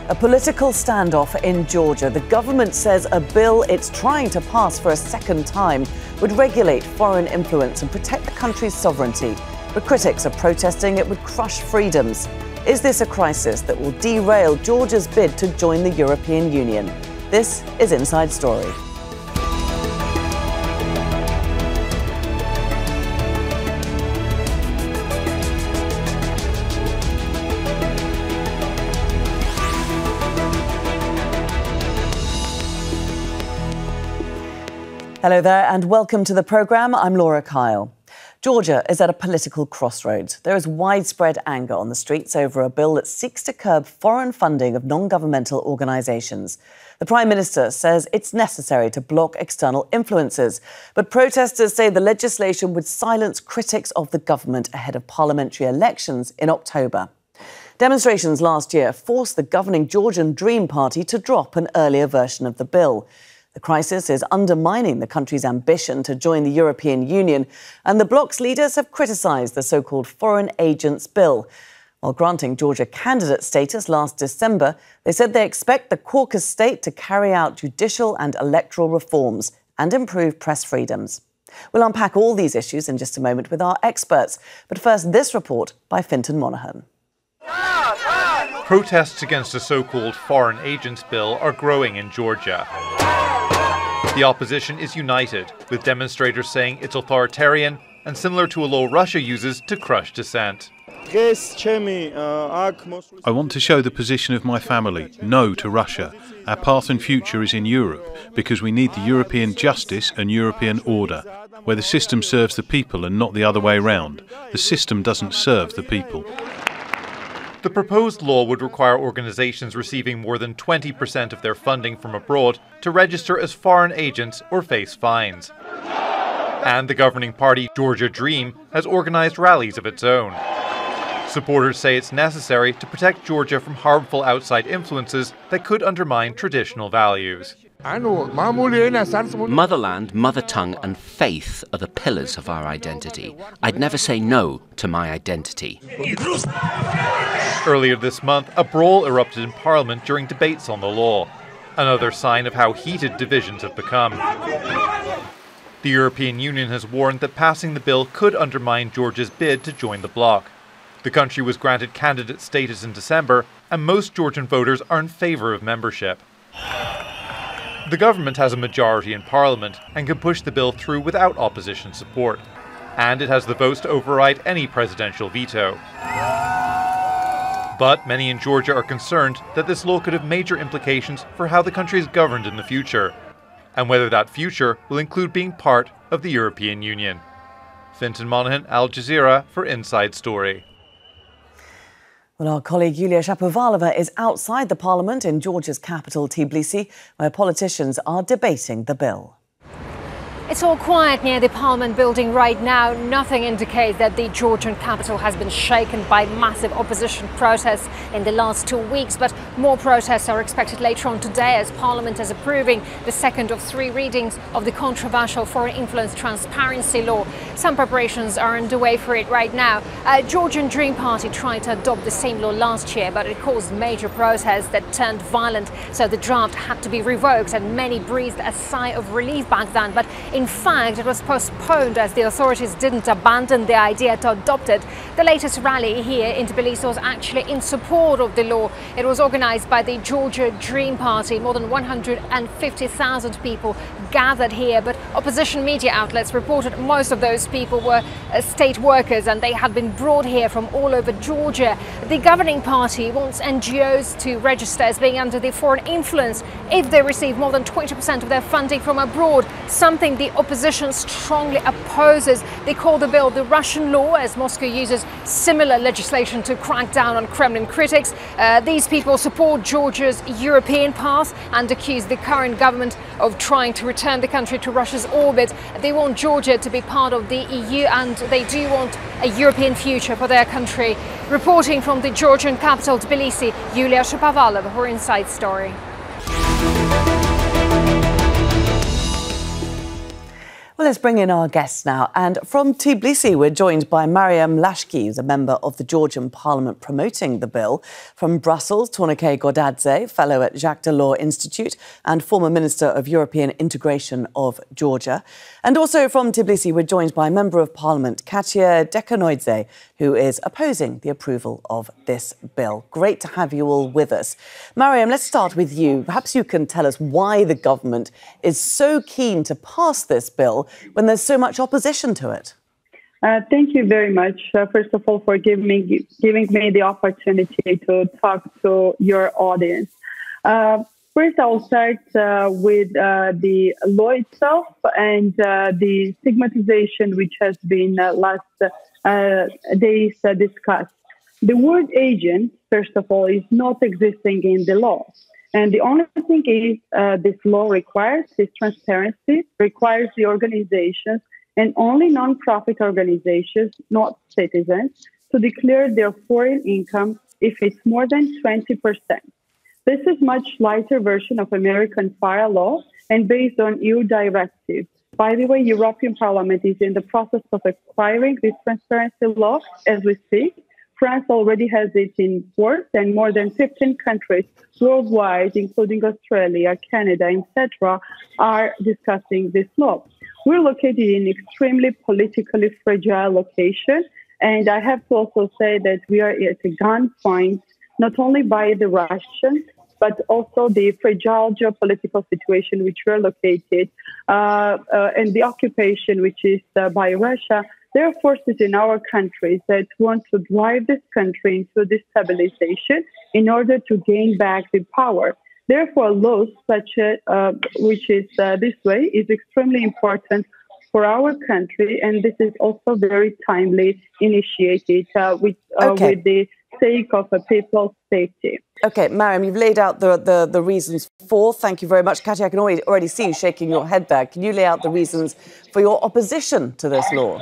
A political standoff in Georgia. The government says a bill it's trying to pass for a second time would regulate foreign influence and protect the country's sovereignty. But critics are protesting it would crush freedoms. Is this a crisis that will derail Georgia's bid to join the European Union? This is Inside Story. Hello there and welcome to the programme. I'm Laura Kyle. Georgia is at a political crossroads. There is widespread anger on the streets over a bill that seeks to curb foreign funding of non-governmental organisations. The Prime Minister says it's necessary to block external influences, but protesters say the legislation would silence critics of the government ahead of parliamentary elections in October. Demonstrations last year forced the governing Georgian Dream Party to drop an earlier version of the bill. The crisis is undermining the country's ambition to join the European Union, and the bloc's leaders have criticised the so-called Foreign Agents Bill. While granting Georgia candidate status last December, they said they expect the caucus state to carry out judicial and electoral reforms and improve press freedoms. We'll unpack all these issues in just a moment with our experts. But first, this report by Fintan Monaghan. Protests against the so-called Foreign Agents Bill are growing in Georgia. The opposition is united, with demonstrators saying it's authoritarian and similar to a law Russia uses to crush dissent. I want to show the position of my family, no to Russia. Our path and future is in Europe, because we need the European justice and European order, where the system serves the people and not the other way round. The system doesn't serve the people. The proposed law would require organisations receiving more than 20% of their funding from abroad to register as foreign agents or face fines. And the governing party, Georgia Dream, has organised rallies of its own. Supporters say it's necessary to protect Georgia from harmful outside influences that could undermine traditional values. Motherland, mother tongue and faith are the pillars of our identity. I'd never say no to my identity. Earlier this month, a brawl erupted in Parliament during debates on the law, another sign of how heated divisions have become. The European Union has warned that passing the bill could undermine Georgia's bid to join the bloc. The country was granted candidate status in December, and most Georgian voters are in favour of membership. The government has a majority in Parliament and can push the bill through without opposition support. And it has the votes to override any presidential veto. But many in Georgia are concerned that this law could have major implications for how the country is governed in the future, and whether that future will include being part of the European Union. Fintan Monaghan, Al Jazeera for Inside Story. Well, our colleague Yulia Shapovalova is outside the parliament in Georgia's capital, Tbilisi, where politicians are debating the bill. It's all quiet near the Parliament building right now. Nothing indicates that the Georgian capital has been shaken by massive opposition protests in the last 2 weeks, but more protests are expected later on today as Parliament is approving the second of 3 readings of the controversial foreign influence transparency law. Some preparations are underway for it right now. Georgian Dream Party tried to adopt the same law last year, but it caused major protests that turned violent, so the draft had to be revoked and many breathed a sigh of relief back then. But in fact, it was postponed as the authorities didn't abandon the idea to adopt it. The latest rally here in Tbilisi was actually in support of the law. It was organised by the Georgia Dream Party. More than 150,000 people gathered here, but opposition media outlets reported most of those people were state workers and they had been brought here from all over Georgia. The governing party wants NGOs to register as being under the foreign influence if they receive more than 20% of their funding from abroad, something the opposition strongly opposes. They call the bill the Russian law, as Moscow uses similar legislation to crack down on Kremlin critics. These people support Georgia's European path and accuse the current government of trying to return the country to Russia's orbit. They want Georgia to be part of the EU and they do want a European future for their country. Reporting from the Georgian capital Tbilisi, Yulia Shapovalova for Inside Story. Well, let's bring in our guests now. And from Tbilisi, we're joined by Mariam Lashkhi, who's a member of the Georgian Parliament promoting the bill. From Brussels, Thornike Gordadze, fellow at Jacques Delors Institute and former Minister of European Integration of Georgia. And also from Tbilisi, we're joined by Member of Parliament Khatia Dekanoidze, who is opposing the approval of this bill. Great to have you all with us. Mariam, let's start with you. Perhaps you can tell us why the government is so keen to pass this bill when there's so much opposition to it. Thank you very much, first of all, for giving me the opportunity to talk to your audience. First, I'll start with the law itself and the stigmatization which has been last days discussed. The word agent, first of all, is not existing in the law. And the only thing is this law requires is transparency, requires the organizations and only non-profit organizations, not citizens, to declare their foreign income if it's more than 20%. This is much lighter version of American fire law and based on EU directive. By the way, European Parliament is in the process of acquiring this transparency law as we speak. France already has it in force, and more than 15 countries worldwide, including Australia, Canada, etc., are discussing this law. We're located in an extremely politically fragile location, and I have to also say that we are at a gunpoint, not only by the Russians, but also the fragile geopolitical situation which we're located, and the occupation which is by Russia. There are forces in our countries that want to drive this country into destabilization in order to gain back the power. Therefore, laws such as which is this way is extremely important for our country, and this is also very timely initiated with the sake of people's safety. OK, Mariam, you've laid out the reasons for. Thank you very much. Khatia, I can already see you shaking your head there. Can you lay out the reasons for your opposition to this law?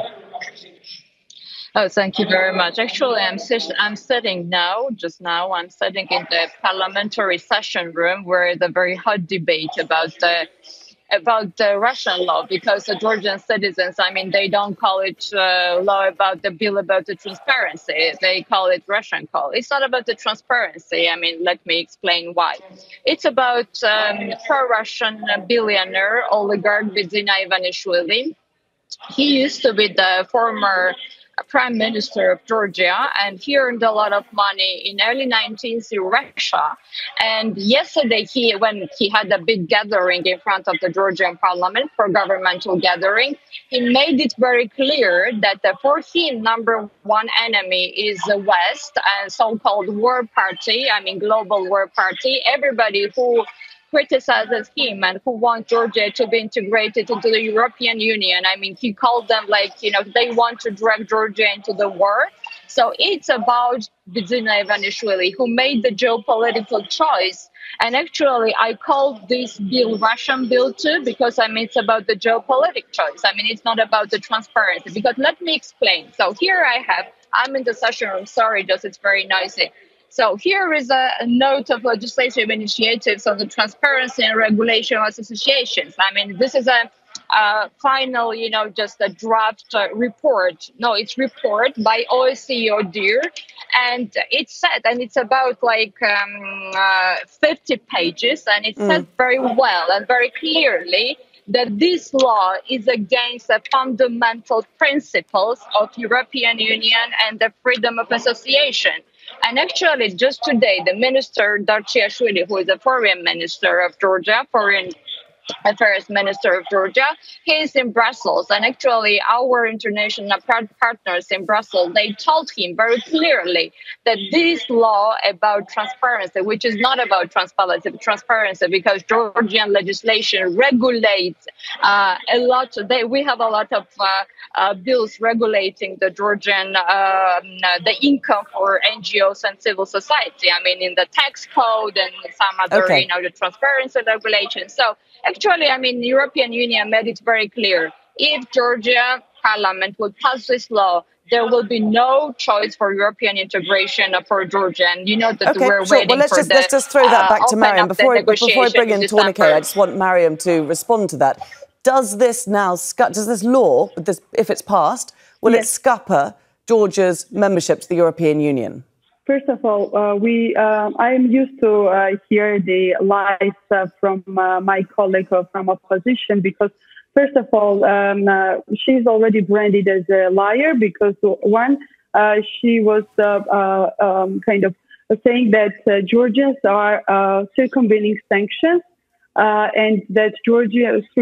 Oh, thank you very much. Actually, I'm sitting now, I'm sitting in the parliamentary session room where the very hot debate about the Russian law, because the Georgian citizens, I mean, they don't call it law about the bill about the transparency. They call it Russian call. It's not about the transparency. I mean, let me explain why. It's about pro-Russian billionaire oligarch Bidzina Ivanishvili. He used to be the former Prime Minister of Georgia, and he earned a lot of money in early 19th in Russia. And yesterday, when he had a big gathering in front of the Georgian Parliament for governmental gathering, he made it very clear that for him, number one enemy is the West and so-called war party, I mean global war party. Everybody who criticizes him and who wants Georgia to be integrated into the European Union. I mean, he called them they want to drag Georgia into the war. So it's about Bidzina Ivanishvili, who made the geopolitical choice. And actually, I called this bill Russian bill too, because I mean, it's about the geopolitical choice. I mean, it's not about the transparency. Because let me explain. So here I'm in the session room. Sorry, just it's very noisy. So here is a note of legislative initiatives on the transparency and regulation of associations. I mean, this is a final, just a draft report. No, it's report by OSCE ODIHR, and it's set, and it's about 50 pages, and it says very well and very clearly that this law is against the fundamental principles of European Union and the freedom of association. And actually, just today, the minister, Darchiashvili, who is the foreign minister of Georgia, foreign affairs minister of Georgia, he is in Brussels. And actually, our international partners in Brussels, they told him very clearly that this law about transparency, which is not about transparency, because Georgian legislation regulates a lot. We have a lot of bills regulating the Georgian, the income for NGOs and civil society. I mean, in the tax code and some other, the transparency regulations. So actually, I mean, the European Union made it very clear. If Georgia Parliament will pass this law, there will be no choice for European integration for Georgia. And you know that we're waiting let's just throw that back to Mariam. Before I bring in Thornike, I just want Mariam to respond to that. Does this law, if it's passed, will it scupper Georgia's membership to the European Union? First of all, I am used to hear the lies from my colleague from opposition because, first of all, she's already branded as a liar because, one, she was kind of saying that Georgians are circumventing sanctions and that through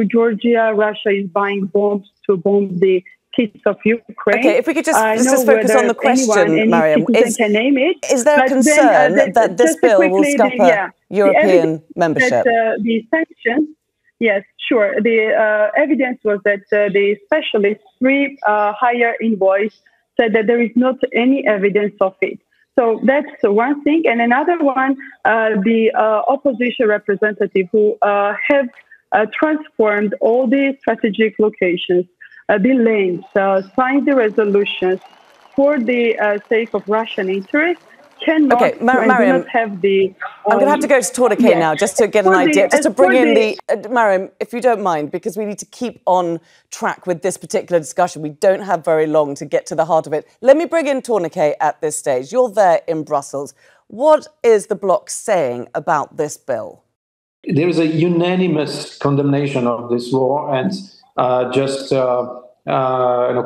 Georgia, Russia is buying bombs to bomb the kids of Ukraine. Okay, if we could just focus on the question, Mariam. Is there a concern that this bill will scupper European membership? The sanctions, yes, sure. The evidence was that the specialists, three higher envoys, said that there is not any evidence of it. So that's one thing. And another one, the opposition representative who have transformed all the strategic locations, the lanes, signed the resolutions for the sake of Russian interests, cannot do not have the... I'm going to have to go to Thornike now just to get an idea, just to bring in the... Mariam, if you don't mind, because we need to keep on track with this particular discussion. We don't have very long to get to the heart of it. Let me bring in Thornike at this stage. You're there in Brussels. What is the bloc saying about this bill? There is a unanimous condemnation of this law and a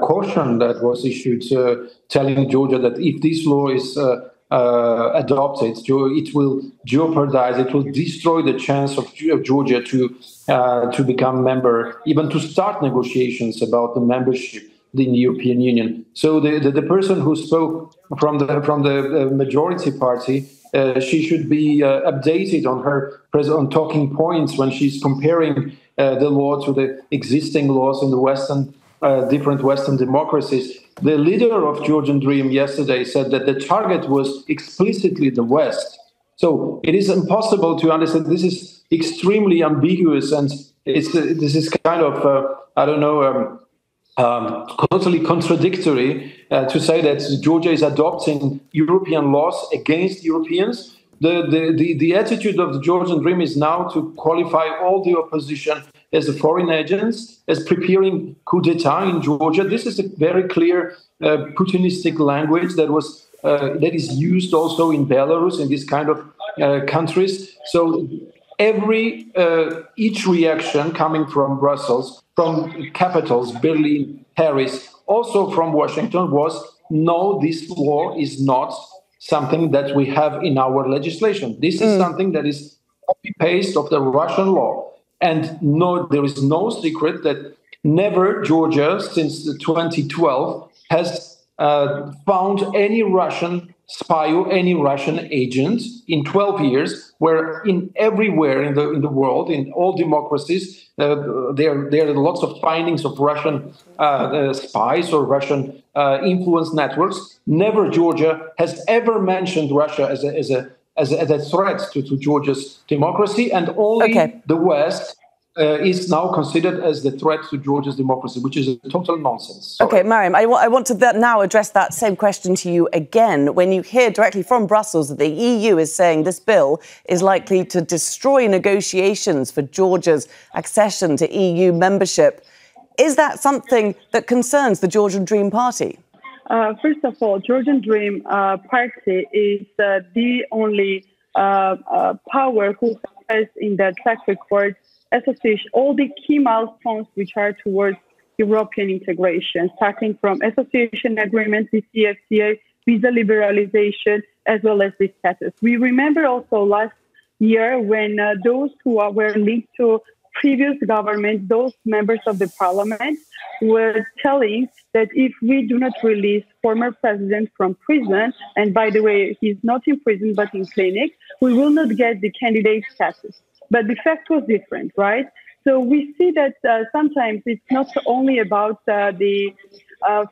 caution that was issued telling Georgia that if this law is adopted, it will jeopardize, it will destroy the chance of Georgia to become member, even to start negotiations about the membership in the European Union. So the person who spoke from the majority party, she should be updated on her talking points when she's comparing the law to the existing laws in the different Western democracies. The leader of Georgian Dream yesterday said that the target was explicitly the West. So it is impossible to understand. This is extremely ambiguous, and this is kind of totally contradictory to say that Georgia is adopting European laws against Europeans. The attitude of the Georgian Dream is now to qualify all the opposition as foreign agents, as preparing coup d'etat in Georgia. This is a very clear Putinistic language that is used also in Belarus, in these kind of countries. So each reaction coming from Brussels, from capitals, Berlin, Paris, also from Washington, was no, this law is not something that we have in our legislation. This is something that is copy-paste of the Russian law. And no, there is no secret that never Georgia, since 2012, has found any Russian spy or any Russian agent in 12 years, where everywhere in the world, in all democracies, there are lots of findings of Russian spies or Russian influence networks. Never Georgia has ever mentioned Russia as a threat to Georgia's democracy, and only the West is now considered as the threat to Georgia's democracy, which is a total nonsense. Sorry. OK, Mariam, I want to now address that same question to you again. When you hear directly from Brussels that the EU is saying this bill is likely to destroy negotiations for Georgia's accession to EU membership, is that something that concerns the Georgian Dream Party? First of all, Georgian Dream Party is the only power who has in their track record association all the key milestones which are towards European integration, starting from association agreements, the CFTA, visa liberalization, as well as the status. We remember also last year when those who were linked to previous government, those members of the parliament, were telling that if we do not release former president from prison, and by the way, he's not in prison but in clinic, we will not get the candidate status. But the fact was different, right? So we see that sometimes it's not only about the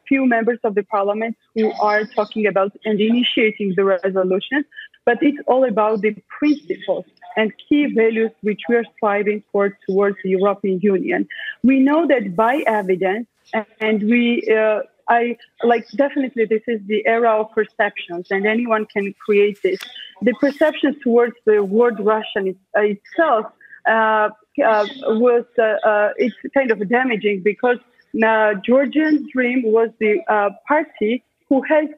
few members of the parliament who are talking about and initiating the resolutions, but it's all about the principles and key values which we are striving for towards the European Union. We know that by evidence, and definitely this is the era of perceptions, and anyone can create this. The perceptions towards the word Russian itself it's kind of damaging because Georgian Dream was the party who has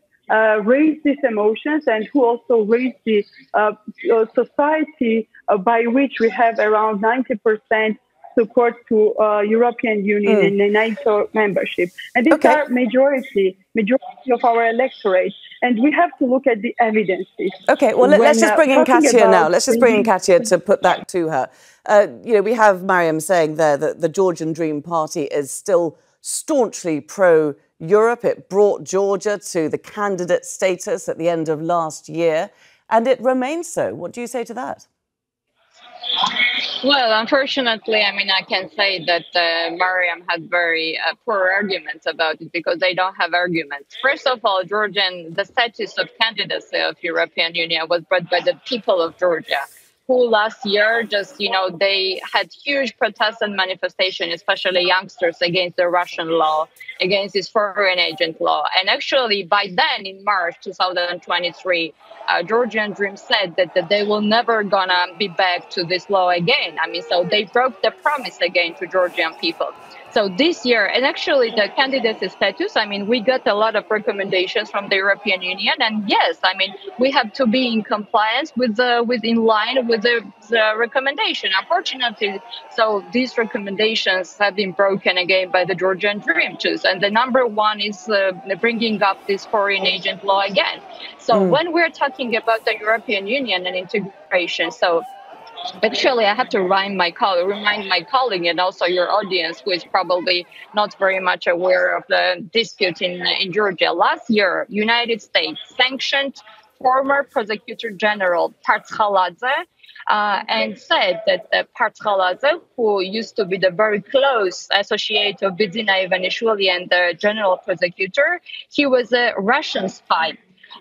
raised these emotions and who also raised the society by which we have around 90% support to European Union and NATO membership. And these are majority of our electorate. And we have to look at the evidences. Okay, well, let's just bring in Khatia now. Let's just bring in Khatia to put that to her. We have Mariam saying there that the Georgian Dream Party is still staunchly pro-Europe. It brought Georgia to the candidate status at the end of last year, and it remains so. What do you say to that? Well, unfortunately, I can say that Mariam had very poor arguments about it because they don't have arguments. First of all, the status of candidacy of European Union was brought by the people of Georgia, who last year they had huge protests and manifestations, especially youngsters, against the Russian law, against this foreign agent law. And actually, by then, in March 2023, Georgian Dream said that they will never gonna be back to this law again. So they broke the promise again to Georgian people. So this year, and actually the candidacy status, we got a lot of recommendations from the European Union. And yes, we have to be in compliance in line with the recommendation. Unfortunately, so these recommendations have been broken again by the Georgian Dream choose. And the number one is bringing up this foreign agent law again. So when we're talking about the European Union and integration, actually, I have to remind my colleague and also your audience, who is probably not very much aware of the dispute in Georgia. Last year, United States sanctioned former Prosecutor General Partshaladze and said that Partshaladze, who used to be the very close associate of Bidzina Ivanishvili and the general prosecutor, he was a Russian spy.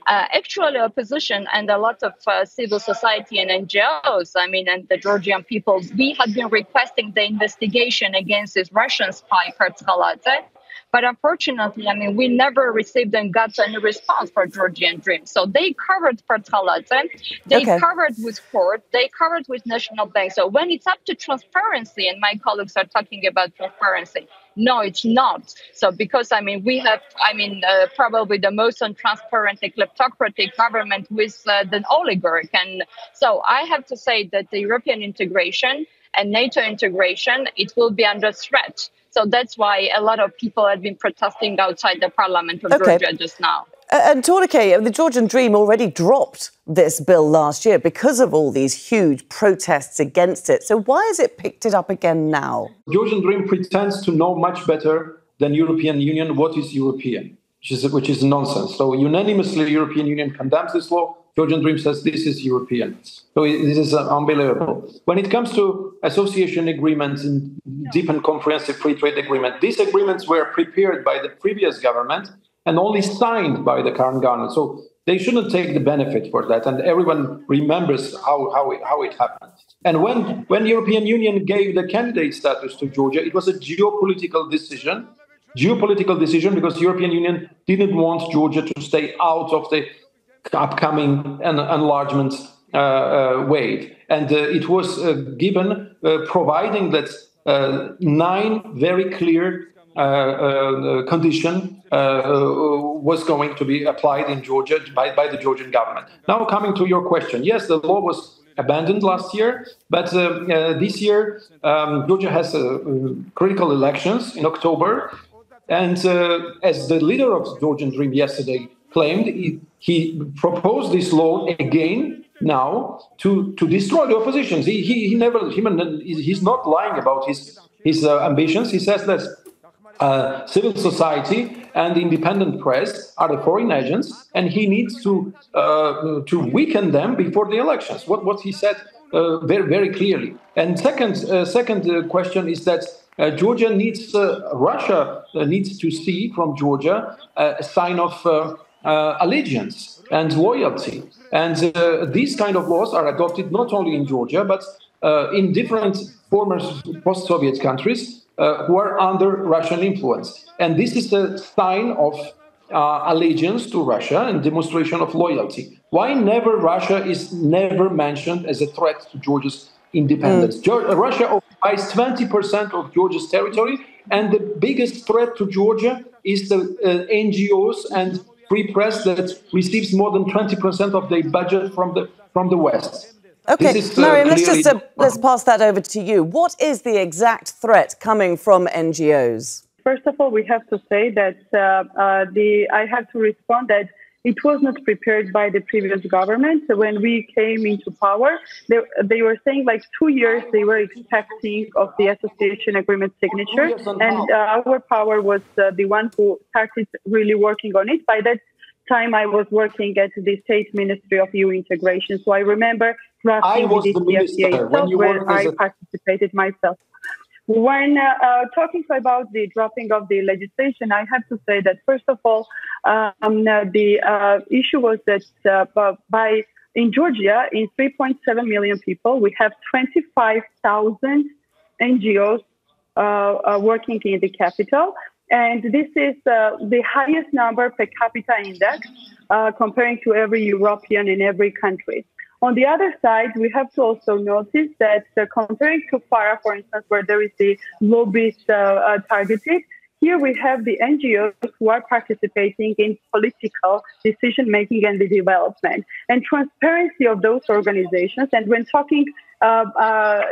Actually, opposition and a lot of civil society and NGOs, and the Georgian people, we had been requesting the investigation against this Russian spy, Partshaladze. But unfortunately, we never received and got any response for Georgian Dream. So they covered Partshaladze, they covered with court, they covered with national bank. So when it's up to transparency, and my colleagues are talking about transparency, no, it's not. So because, we have, probably the most untransparent kleptocratic government with the oligarch. And so I have to say that the European integration and NATO integration, it will be under threat. So that's why a lot of people have been protesting outside the parliament of Georgia just now. And Thornike, the Georgian Dream already dropped this bill last year because of all these huge protests against it. So why has it picked it up again now? Georgian Dream pretends to know much better than European Union what is European, which is nonsense. So unanimously, European Union condemns this law. Georgian Dream says this is European. So this is unbelievable. When it comes to association agreements and deep and comprehensive free trade agreement, these agreements were prepared by the previous government and only signed by the current government. So they shouldn't take the benefit for that. And everyone remembers how it happened. And when European Union gave the candidate status to Georgia, it was a geopolitical decision because the European Union didn't want Georgia to stay out of the upcoming enlargement wave. And it was given providing that 9 very clear condition was going to be applied in Georgia by the Georgian government. Now, coming to your question, yes, the law was abandoned last year, but this year Georgia has critical elections in October. And as the leader of Georgian Dream yesterday claimed, he proposed this law again now to destroy the opposition. He's not lying about his ambitions. He says that civil society and independent press are the foreign agents, and he needs to weaken them before the elections. What he said very, very clearly. And second question is that Russia needs to see from Georgia a sign of allegiance and loyalty. And these kind of laws are adopted not only in Georgia, but in different former post-Soviet countries who are under Russian influence. And this is a sign of allegiance to Russia and demonstration of loyalty. Why Russia is never mentioned as a threat to Georgia's independence. Russia occupies 20% of Georgia's territory, and the biggest threat to Georgia is the NGOs and free press that receives more than 20% of their budget from the West. Okay, Mariam, let's pass that over to you. What is the exact threat coming from NGOs? First of all, we have to say that I have to respond that it was not prepared by the previous government. When we came into power, they were saying like 2 years they were expecting of the association agreement signature, and our power was the one who started really working on it. By that time, I was working at the State Ministry of EU Integration, so I remember drafting the DCFTA itself, where I participated myself. When talking about the dropping of the legislation, I have to say that, first of all, the issue was that in Georgia, in 3.7 million people, we have 25,000 NGOs working in the capital. And this is the highest number per capita index comparing to every European in every country. On the other side, we have to also notice that comparing to FARA, for instance, where there is the lobbyist targeted, here we have the NGOs who are participating in political decision-making and the development and transparency of those organizations. And when talking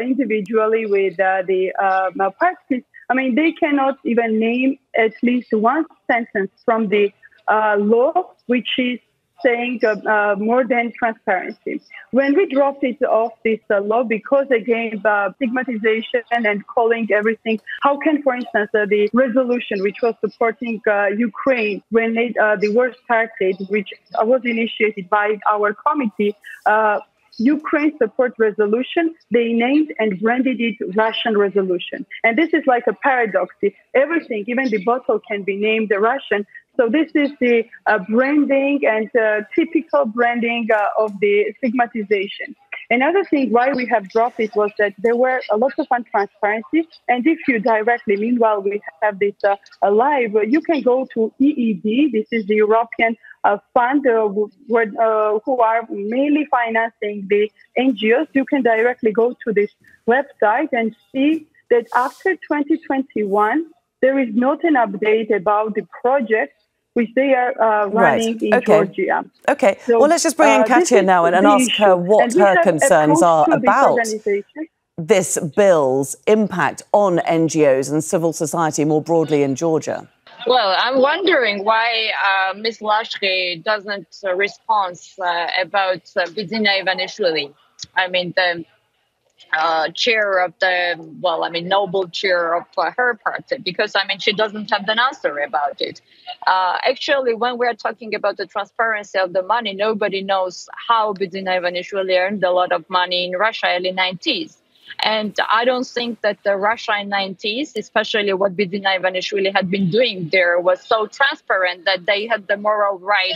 individually with the parties, I mean, they cannot even name at least one sentence from the law which is saying more than transparency. When we dropped it off this law, because again, stigmatization and calling everything, how can, for instance, the resolution which was supporting Ukraine when the war started, which was initiated by our committee, Ukraine support resolution, they named and branded it Russian resolution. And this is like a paradox. Everything, even the bottle can be named Russian. So this is the branding and typical branding of the stigmatization. Another thing why we have dropped it was that there were a lot of untransparency. And if you directly, meanwhile, we have this live, you can go to EED. This is the European fund who are mainly financing the NGOs. You can directly go to this website and see that after 2021, there is not an update about the project which they are running in Georgia. Okay, so, well, let's just bring in Khatia now and ask her what her concerns are about this bill's impact on NGOs and civil society more broadly in Georgia. Well, I'm wondering why Ms. Lashkhi doesn't respond about Bidzina Ivanishvili. I mean, the chair of the, noble chair of her party, because, she doesn't have an answer about it. Actually, when we're talking about the transparency of the money, nobody knows how Bidzina Ivanishvili earned a lot of money in Russia early 90s. And I don't think that the Russia in 90s, especially what Bidzina Ivanishvili had been doing there, was so transparent that they had the moral right,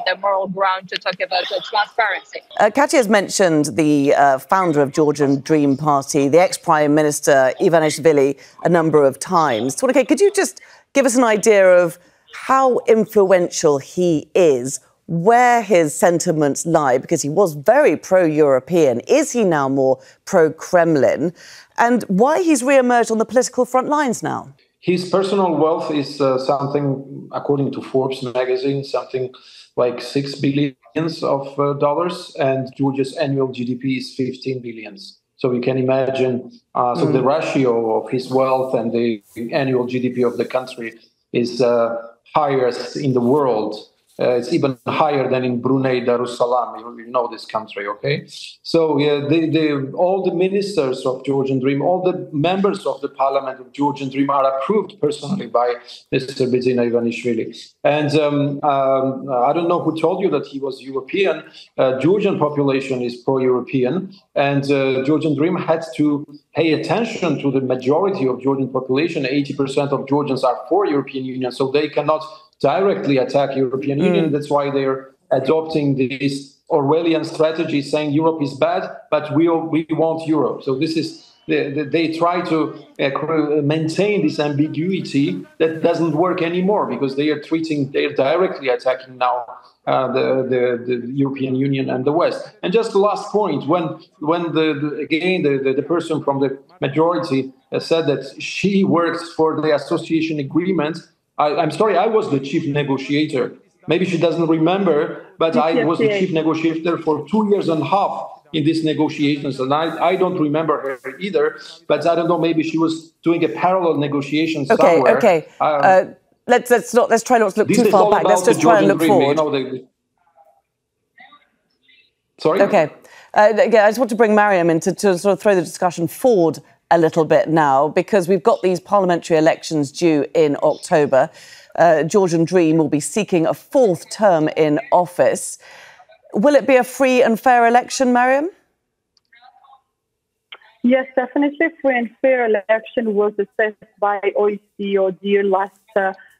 the moral ground to talk about the transparency. Khatia has mentioned the founder of Georgian Dream Party, the ex-Prime Minister Ivanishvili, a number of times. Thornike, could you just give us an idea of how influential he is, where his sentiments lie, because he was very pro-European. Is he now more pro-Kremlin? And why he's re-emerged on the political front lines now? His personal wealth is something, according to Forbes magazine, something like $6 billion, and Georgia's annual GDP is 15 billion. So you can imagine, the ratio of his wealth and the annual GDP of the country is highest in the world. It's even higher than in Brunei Darussalam. You know this country, okay? So all the ministers of Georgian Dream, all the members of the parliament of Georgian Dream are approved personally by Mr. Bidzina Ivanishvili. And I don't know who told you that he was European. Georgian population is pro-European, and Georgian Dream had to pay attention to the majority of Georgian population. 80% of Georgians are for European Union, so they cannot directly attack European Union. That's why they're adopting this Orwellian strategy, saying Europe is bad, but we want Europe. So this is they try to maintain this ambiguity that doesn't work anymore, because they're directly attacking now the European Union and the West. And just the last point, when the person from the majority said that she works for the association agreement, I'm sorry, I was the chief negotiator. Maybe she doesn't remember, but I was the chief negotiator for 2 years and a half in these negotiations, and I don't remember her either. But I don't know. Maybe she was doing a parallel negotiation somewhere. Okay. Let's try not to look too far back. Let's just try and look forward. Sorry. Okay. Again, I just want to bring Mariam in to sort of throw the discussion forward a little bit now, because we've got these parliamentary elections due in October. Georgian Dream will be seeking a fourth term in office. Will it be a free and fair election, Mariam? Yes, definitely. Free and fair election was assessed by OECD last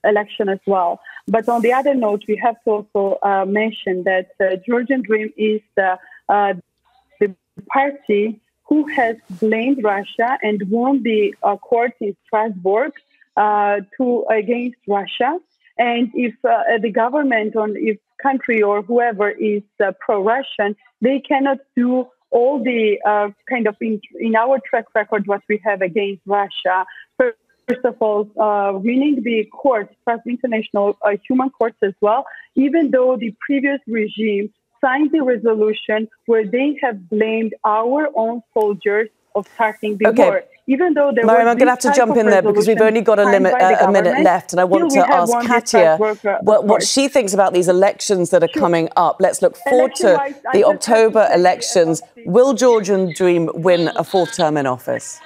election as well. But on the other note, we have to also mention that Georgian Dream is the party who has blamed Russia and won the court in Strasbourg against Russia. And if the government or if country or whoever is pro-Russian, they cannot do all the kind of in our track record what we have against Russia. First of all, winning the court, international human courts as well, even though the previous regime signed the resolution where they have blamed our own soldiers of starting the war. Even though there Mariam, I'm going to have to jump in there because we've only got a minute left, and I want to ask Khatia what she thinks about these elections that are coming up. Let's look forward to the October elections. Will Georgian Dream win a fourth term in office?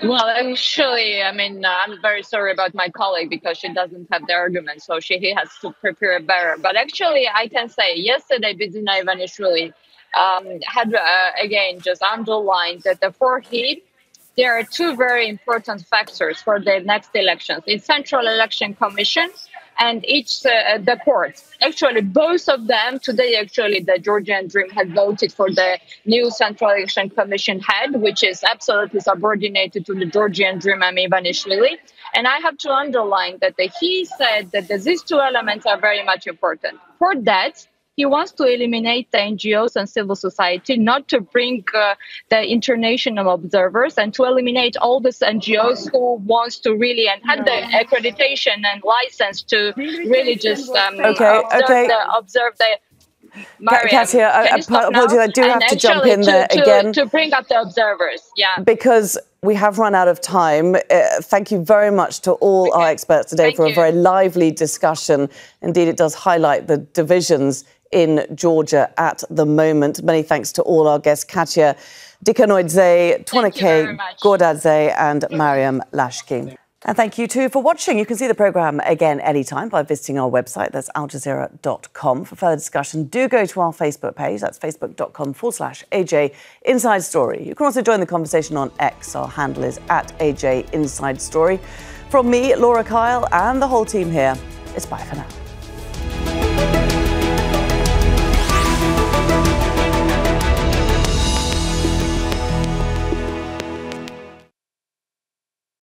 Well, actually, I mean, I'm very sorry about my colleague because she doesn't have the argument, so he has to prepare better. But actually, I can say yesterday, Bidzina Ivanishvili had, again, just underlined that for him, there are two very important factors for the next elections. It's Central Election Commission and the courts. Actually, both of them today, actually, the Georgian Dream has voted for the new Central Election Commission head, which is absolutely subordinated to the Georgian Dream, Ivanishvili. And I have to underline that he said that these two elements are very much important. For that, he wants to eliminate the NGOs and civil society, not to bring the international observers, and to eliminate all these NGOs who wants to really and have the accreditation and license to really just observe the. Khatia, apologies, I do have to jump in there again. To bring up the observers, because we have run out of time. Thank you very much to all our experts today for a very lively discussion. Indeed, it does highlight the divisions in Georgia at the moment. Many thanks to all our guests, Khatia Dekanoidze, Thornike, Gordadze and Mariam Lashkhi. And thank you too for watching. You can see the programme again anytime by visiting our website. That's aljazeera.com. For further discussion, do go to our Facebook page. That's facebook.com/AJ Inside Story. You can also join the conversation on X. Our handle is @AJ Inside Story. From me, Laura Kyle, and the whole team here, it's bye for now.